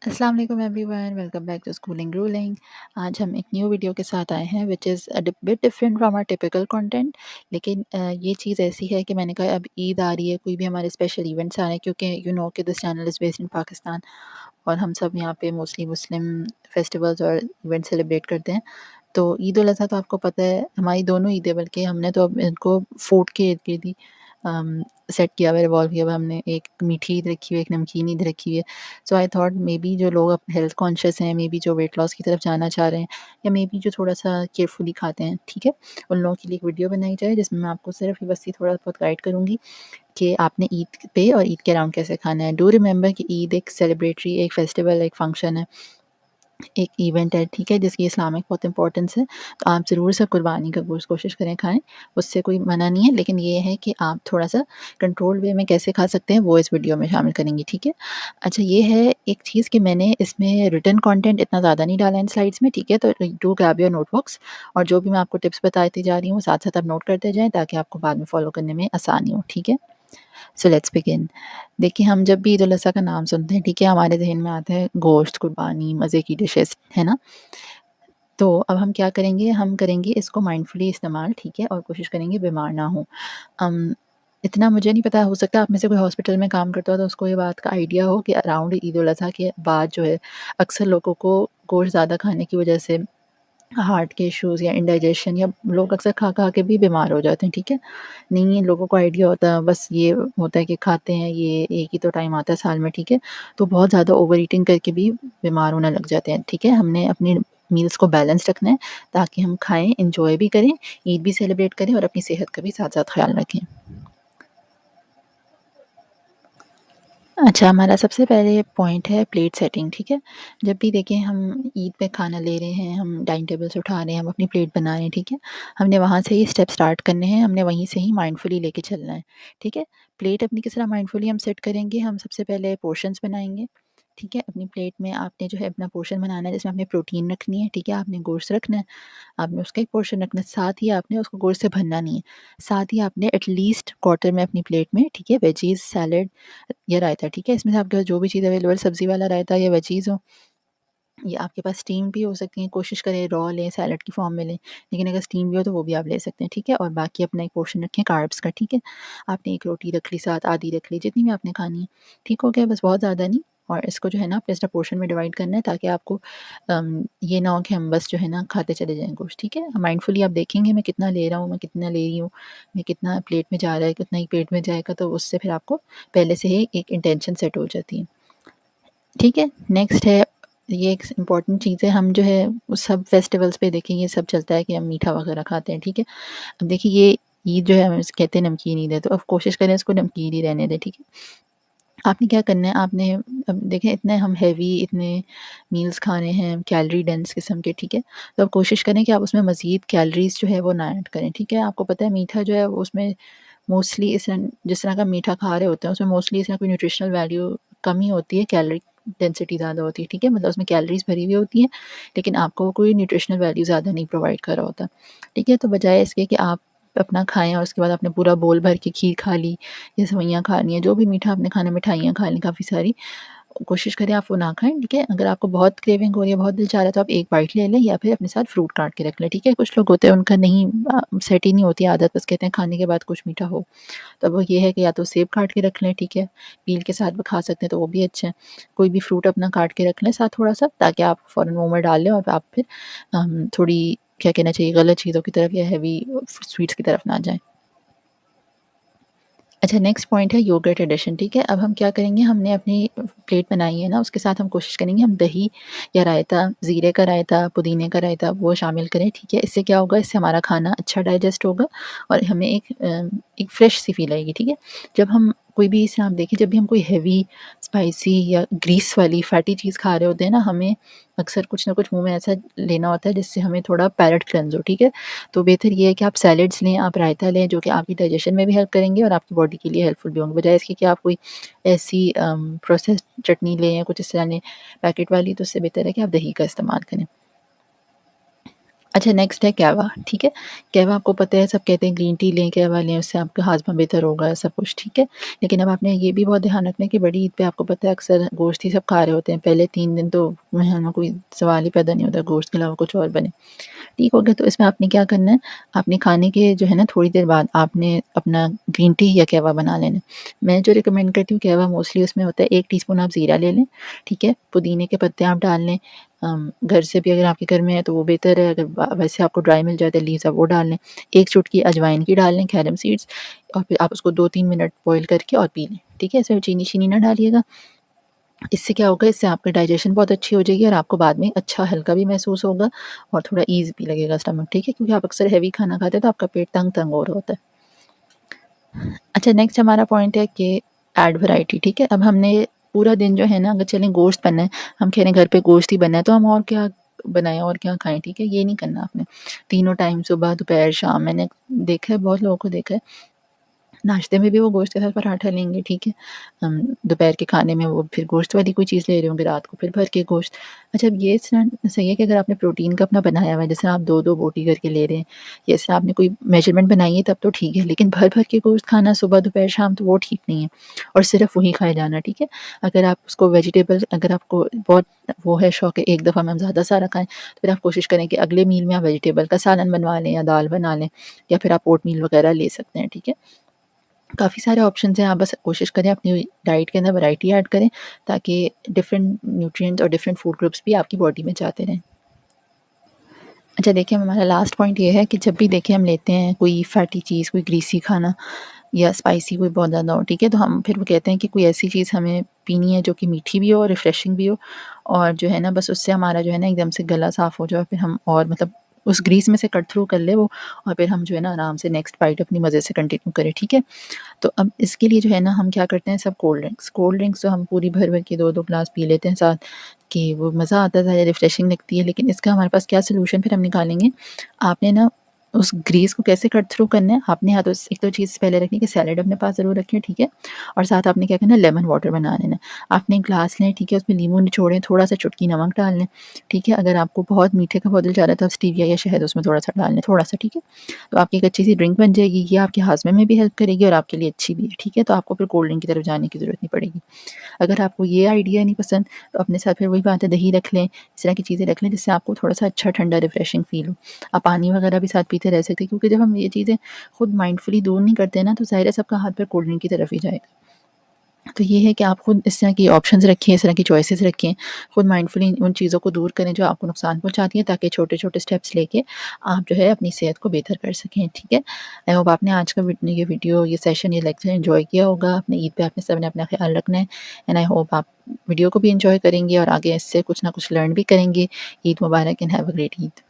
अस्सलाम वालेकुम everyone, welcome back to schooling ruling. आज हम एक न्यू वीडियो के साथ आए हैं which is a bit different from our typical content. लेकिन ये चीज़ ऐसी है कि मैंने कहा अब ईद आ रही है, कोई भी हमारे स्पेशल इवेंट्स आ रहे हैं, क्योंकि यू नो कि this channel is based in Pakistan और हम सब यहाँ पे मोस्टली मुस्लिम फेस्टिवल्स और इवेंट सेलिब्रेट करते हैं। तो ईद उल अज़हा तो आपको पता है हमारी दोनों ईदें, बल्कि हमने तो अब इनको फूड के इर्द-गिर्द ही सेट किया हुआ है, रिवॉल्व किया हुआ है। हमने एक मीठी ईद रखी हुई है, एक नमकीन ईद रखी हुई है। सो आई थॉट मे बी जो लोग अब हेल्थ कॉन्शियस हैं, मे बी जो वेट लॉस की तरफ जाना चाह रहे हैं, या मे बी जो थोड़ा-सा केयरफुली खाते हैं, ठीक है? उन लोगों के लिए एक वीडियो बनाई जाए जिसमें मैं आपको सिर्फ़ बस ये थोड़ा बहुत गाइड करूँगी कि आपने ईद पे और ईद के अराउंड कैसे खाना है। डू रिमेंबर कि ईद एक सेलिब्रेटरी, एक फेस्टिवल, एक फंक्शन है। एक इवेंट है, ठीक है? जिसकी इस्लामिक बहुत इम्पोर्टेंस है। तो आप ज़रूर से कुर्बानी का गोश्त कोशिश करें खाएँ, उससे कोई मना नहीं है, लेकिन ये है कि आप थोड़ा-सा कंट्रोल्ड वे में कैसे खा सकते हैं, वो इस वीडियो में शामिल करेंगे, ठीक है? अच्छा, ये है एक चीज़ कि मैंने इसमें रिटन कंटेंट इतना ज़्यादा नहीं डाला इन स्लाइड्स में, ठीक है? तो डू ग्रैब योर नोटबुक्स और जो भी मैं आपको टिप्स बताती जा रही हूँ, साथ-साथ आप नोट करते जाएँ ताकि आपको बाद में फ़ॉलो करने में आसानी हो, ठीक है? So let's begin. देखिए, हम जब भी ईद उल अज़हा का नाम सुनते हैं, ठीक है, हमारे ज़हन में आता है गोश्त, कुर्बानी, मज़े की डिशेज़, है ना? तो अब हम क्या करेंगे, हम करेंगे इसको माइंडफुली इस्तेमाल, ठीक है? और कोशिश करेंगे बीमार ना हों। इतना मुझे नहीं पता, हो सकता है आप में से कोई हॉस्पिटल में काम करता हो तो उसको ये बात का आइडिया हो कि अराउंड ईद उल अज़हा के बाद जो है, अक्सर लोगों को गोश्त ज़्यादा खाने की वजह से हार्ट के इश्यूज़ या इंडाइजेशन, या लोग अक्सर खा-खा के भी बीमार हो जाते हैं, ठीक है? नहीं लोगों को आइडिया होता है, बस ये होता है कि खाते हैं, ये एक ही तो टाइम आता है साल में, ठीक है? तो बहुत ज़्यादा ओवर ईटिंग करके भी बीमार होने लग जाते हैं, ठीक है? हमने अपनी मील्स को बैलेंस रखना है ताकि हम खाएँ, एन्जॉय भी करें, ईद भी सेलिब्रेट करें और अपनी सेहत का भी साथ-साथ ख़्याल रखें। अच्छा, हमारा सबसे पहले पॉइंट है प्लेट सेटिंग, ठीक है? जब भी देखिए हम ईद पे खाना ले रहे हैं, हम डाइनिंग टेबल से उठा रहे हैं, हम अपनी प्लेट बना रहे हैं, ठीक है? हमने वहाँ से ही स्टेप स्टार्ट करने हैं, हमने वहीं से ही माइंडफुली लेके चलना है, ठीक है? प्लेट अपनी किस तरह माइंडफुली हम सेट करेंगे, हम सबसे पहले पोर्शंस बनाएँगे, ठीक है? अपनी प्लेट में आपने जो है अपना पोर्शन बनाना है, जिसमें आपने प्रोटीन रखनी है, ठीक है? आपने गोश्त रखना है, आपने उसका एक पोर्शन रखना है, साथ ही आपने उसको गोश्त से भरना नहीं है। साथ ही आपने एटलीस्ट क्वार्टर में अपनी प्लेट में, ठीक है, वेजीज़, सैलेड या रायता, ठीक है? इसमें से आपके पास जो भी चीज़ अवेलेबल, सब्ज़ी वाला रायता या वेजीज़ हो, या आपके पास स्टीम भी हो सकती हैं, कोशिश करें रॉ लें, सैलेड की फ़ॉर्म में लें, लेकिन अगर स्टीम भी हो तो वो भी आप ले सकते हैं, ठीक है? और बाकी अपना एक पोर्शन रखें कार्ब्स का, ठीक है? आपने एक रोटी रख ली, साथ आधी रख ली, जितनी भी आपने खानी है, ठीक हो गया? बस बहुत ज़्यादा नहीं। और इसको जो है ना अपने अपना पोर्शन में डिवाइड करना है ताकि आपको ये ना हो कि हम बस जो है ना खाते चले जाएँ गोश्त, ठीक है? माइंडफुली आप देखेंगे मैं कितना ले रहा हूँ, मैं कितना ले रही हूँ, मैं कितना प्लेट में जा रहा है, कितना ही पेट में जाएगा, तो उससे फिर आपको पहले से ही एक इंटेंशन सेट हो जाती है। ठीक है, नेक्स्ट है, ये एक इम्पॉर्टेंट चीज़ है, हम जो है उस सब फेस्टिवल्स पे देखिए ये सब चलता है कि हम मीठा वगैरह खाते हैं, ठीक है? अब देखिए ये ईद जो है हम इसे कहते हैं नमकीन ईद है, तो अब कोशिश करें इसको नमकीन ही रहने दें, ठीक है? आपने क्या करना है, आपने अब देखें इतने हम हेवी इतने मील्स खा रहे हैं, कैलोरी डेंस किस्म के, ठीक है? तो अब कोशिश करें कि आप उसमें मज़ीद कैलोरीज़ जो है वो ना ऐड करें, ठीक है? आपको पता है मीठा जो है वो उसमें मोस्टली इस जिस तरह का मीठा खा रहे होते हैं उसमें मोस्टली इसमें कोई न्यूट्रिशनल वैल्यू कम ही होती है, कैलोरी डेंसिटी ज़्यादा होती है, ठीक है? मतलब उसमें कैलोरीज़ भरी हुई होती हैं, लेकिन आपको वो कोई न्यूट्रिशनल वैल्यू ज़्यादा नहीं प्रोवाइड कर रहा होता, ठीक है? तो बजाय इसके कि आप अपना खाएँ और उसके बाद आपने पूरा बोल भर के खीर खा ली या सेवइयाँ खा ली हैं, जो भी मीठा आपने खाना, मिठाइयाँ खा ली काफ़ी सारी, कोशिश करें आप वो ना खाएँ, ठीक है? अगर आपको बहुत क्रेविंग हो रही है, बहुत दिल चाह रहा है तो आप एक बाइट ले लें या फिर अपने साथ फ्रूट काट के रख लें, ठीक है? कुछ लोग होते हैं उनका नहीं सेट ही नहीं होती आदत, बस कहते हैं खाने के बाद कुछ मीठा हो। तो वो ये है कि या तो सेब काट के रख लें, ठीक है? पील के साथ भी खा सकते हैं तो वो भी अच्छा है। कोई भी फ्रूट अपना काट के रख लें साथ थोड़ा-सा, ताकि आप फ़ौरन मुँह में डाल लें और आप फिर थोड़ी क्या कहना चाहिए, गलत चीज़ों की तरफ या हेवी स्वीट्स की तरफ ना जाएँ। अच्छा, नेक्स्ट पॉइंट है योगर्ट एडिशन, ठीक है? अब हम क्या करेंगे, हमने अपनी प्लेट बनाई है ना, उसके साथ हम कोशिश करेंगे हम दही या रायता, ज़ीरे का रायता, पुदीने का रायता वो शामिल करें, ठीक है? इससे क्या होगा, इससे हमारा खाना अच्छा डाइजेस्ट होगा और हमें एक फ्रेश सी फ़ील आएगी, ठीक है? जब हम कोई भी इसे आप देखिए, जब भी हम कोई हेवी, स्पाइसी या ग्रीस वाली फैटी चीज़ खा रहे होते हैं ना, हमें अक्सर कुछ ना कुछ मुँह में ऐसा लेना होता है जिससे हमें थोड़ा पैलेट क्लेंज़ हो, ठीक है? तो बेहतर ये है कि आप सैलेड्स लें, आप रायता लें, जो कि आपकी डाइजेशन में भी हेल्प करेंगे और आपकी बॉडी के लिए हेल्पफुल भी होंगे। बजाय इसके कि आप कोई ऐसी प्रोसेस्ड चटनी लें या कुछ इस तरह लें पैकेट वाली, तो उससे बेहतर है कि आप दही का इस्तेमाल करें। अच्छा, नेक्स्ट है कहवा, ठीक है? कहवा आपको पता है, सब कहते हैं ग्रीन टी लें, कहवा लें, उससे आपका हाज़मा बेहतर होगा, सब कुछ, ठीक है? लेकिन अब आपने ये भी बहुत ध्यान रखना है कि बड़ी ईद पे आपको पता है अक्सर गोश्त ही सब खा रहे होते हैं। पहले 3 दिन तो मेहमानों कोई सवाल ही पैदा नहीं होता गोश्त के अलावा कुछ और बने। ठीक हो गया, तो इसमें आपने क्या करना है, आपने खाने के जो है ना थोड़ी देर बाद आपने अपना ग्रीन टी या कहवा बना लेना है। मैं जो रिकमेंड करती हूँ कहवा, मोस्टली उसमें होता है 1 टीस्पून आप ज़ीरा ले लें, ठीक है? पुदीने के पत्ते आप डाल लें, घर से भी अगर आपके घर में है तो वो बेहतर है, अगर वैसे आपको ड्राई मिल जाता है लीव्स, आप वो डाल लें। 1 चुटकी अजवाइन की डाल लें, कैरम सीड्स, और फिर आप उसको 2-3 मिनट बॉयल करके और पी लें, ठीक है? इसमें चीनी-शीनी ना डालिएगा। इससे क्या होगा, इससे आपका डाइजेशन बहुत अच्छी हो जाएगी और आपको बाद में अच्छा हल्का भी महसूस होगा और थोड़ा ईज़ भी लगेगा स्टमक, ठीक है? क्योंकि आप अक्सर हेवी खाना खाते हैं तो आपका पेट तंग-तंग हो रहा होता है। अच्छा, नेक्स्ट हमारा पॉइंट है कि ऐड वैरायटी, ठीक है? अब हमने पूरा दिन जो है ना, अगर चलें गोश्त बना है, हम कह रहे हैं घर पे गोश्त ही बना है, तो हम और क्या बनाएँ और क्या खाएँ, ठीक है? ये नहीं करना आपने। तीनों टाइम सुबह, दोपहर, शाम, मैंने देखा है, बहुत लोगों को देखा है नाश्ते में भी वो गोश्त के साथ पराठा लेंगे, ठीक है? दोपहर के खाने में वो फिर गोश्त वाली कोई चीज़ ले रहे होंगे, रात को फिर भर के गोश्त। अच्छा, अब ये सही है कि अगर आपने प्रोटीन का अपना बनाया हुआ है, जैसे आप 2-2 बोटी करके ले रहे हैं, जैसे आपने कोई मेजरमेंट बनाई है तब तो ठीक है, लेकिन भर-भर के गोश्त खाना सुबह, दोपहर, शाम तो वो ठीक नहीं है, और सिर्फ़ वही खाए जाना, ठीक है? अगर आप उसको वेजिटेबल, अगर आपको बहुत वो है शौक है एक दफ़ा में हम ज़्यादा सारा खाएँ, तो फिर आप कोशिश करें कि अगले मील में आप वेजिटेबल का सालन बनवा लें या दाल बना लें, या फिर आप ओटमील वगैरह ले सकते हैं, ठीक है? काफ़ी सारे ऑप्शंस हैं, आप बस कोशिश करें अपनी डाइट के अंदर वैरायटी ऐड करें, ताकि डिफरेंट न्यूट्रिएंट्स और डिफरेंट फूड ग्रुप्स भी आपकी बॉडी में जाते रहें। अच्छा, देखिए हमारा लास्ट पॉइंट ये है कि जब भी देखिए हम लेते हैं कोई फैटी चीज़, कोई ग्रीसी खाना या स्पाइसी कोई बहुत ज़्यादा हो, ठीक है? तो हम फिर वो कहते हैं कि कोई ऐसी चीज़ हमें पीनी है जो कि मीठी भी हो, रिफ्रेशिंग भी हो, और जो है ना बस उससे हमारा जो है ना एकदम से गला साफ़ हो जाए, फिर हम और मतलब उस ग्रीस में से कट थ्रू कर ले वो, और फिर हम जो है ना आराम से नेक्स्ट बाइट अपनी मज़े से कंटिन्यू करें, ठीक है? तो अब इसके लिए जो है ना हम क्या करते हैं, सब कोल्ड ड्रिंक्स तो हम पूरी भर-भर के 2-2 ग्लास पी लेते हैं साथ, कि वो मज़ा आता था, रिफ्रेशिंग लगती है। लेकिन इसका हमारे पास क्या सॉल्यूशन फिर हम निकालेंगे, आपने ना उस ग्रीस को कैसे कट थ्रू करना है, आपने या तो एक तो चीज़ पहले रखनी है कि सैलेड अपने पास ज़रूर रखें, ठीक है? और साथ आपने क्या करना है, लेमन वाटर बना लेना है। आपने एक ग्लास लें, ठीक है? उसमें नींबू निचोड़ें, थोड़ा-सा चुटकी नमक डाल लें, ठीक है? अगर आपको बहुत मीठे का बहुत दिल चाह रहा है तो आप स्टीविया या शहद उसमें थोड़ा-सा डाल लें, थोड़ा-सा, ठीक है? तो आपकी एक अच्छी-सी ड्रिंक बन जाएगी, ये आपके हाज़मे में भी हेल्प करेगी और आपके लिए अच्छी भी है, ठीक है? तो आपको फिर कोल्ड ड्रिंक की तरफ जाने की ज़रूरत नहीं पड़ेगी। अगर आपको ये आइडिया नहीं पसंद, तो अपने साथ फिर वही बात है, दही रख लें, इस तरह की चीज़ें रख लें जिससे आपको थोड़ा-सा अच्छा ठंडा रिफ्रेशिंग फ़ील हो। आप पानी वगैरह भी साथ पीते रह सकते हैं, क्योंकि जब हम ये चीज़ें खुद माइंडफुली दूर नहीं करते हैं ना, तो ज़ाहिर है सबका हाथ फिर कोल्ड ड्रिंक की तरफ ही जाएगा। तो ये है कि आप खुद इस तरह की ऑप्शंस रखें, इस तरह की चॉइसेस रखें, खुद माइंडफुली उन चीज़ों को दूर करें जो आपको नुकसान पहुँचाती हैं, ताकि छोटे-छोटे स्टेप्स लेके आप जो है अपनी सेहत को बेहतर कर सकें, ठीक है? आई होप आपने आज का ये वीडियो, ये सेशन, ये लेक्चर एन्जॉय किया होगा। अपने ईद पे आपने सबने अपना ख़्याल रखना है, एंड आई होप आप वीडियो को भी एन्जॉय करेंगे और आगे इससे कुछ ना कुछ लर्न भी करेंगे। ईद मुबारक and have a great Eid.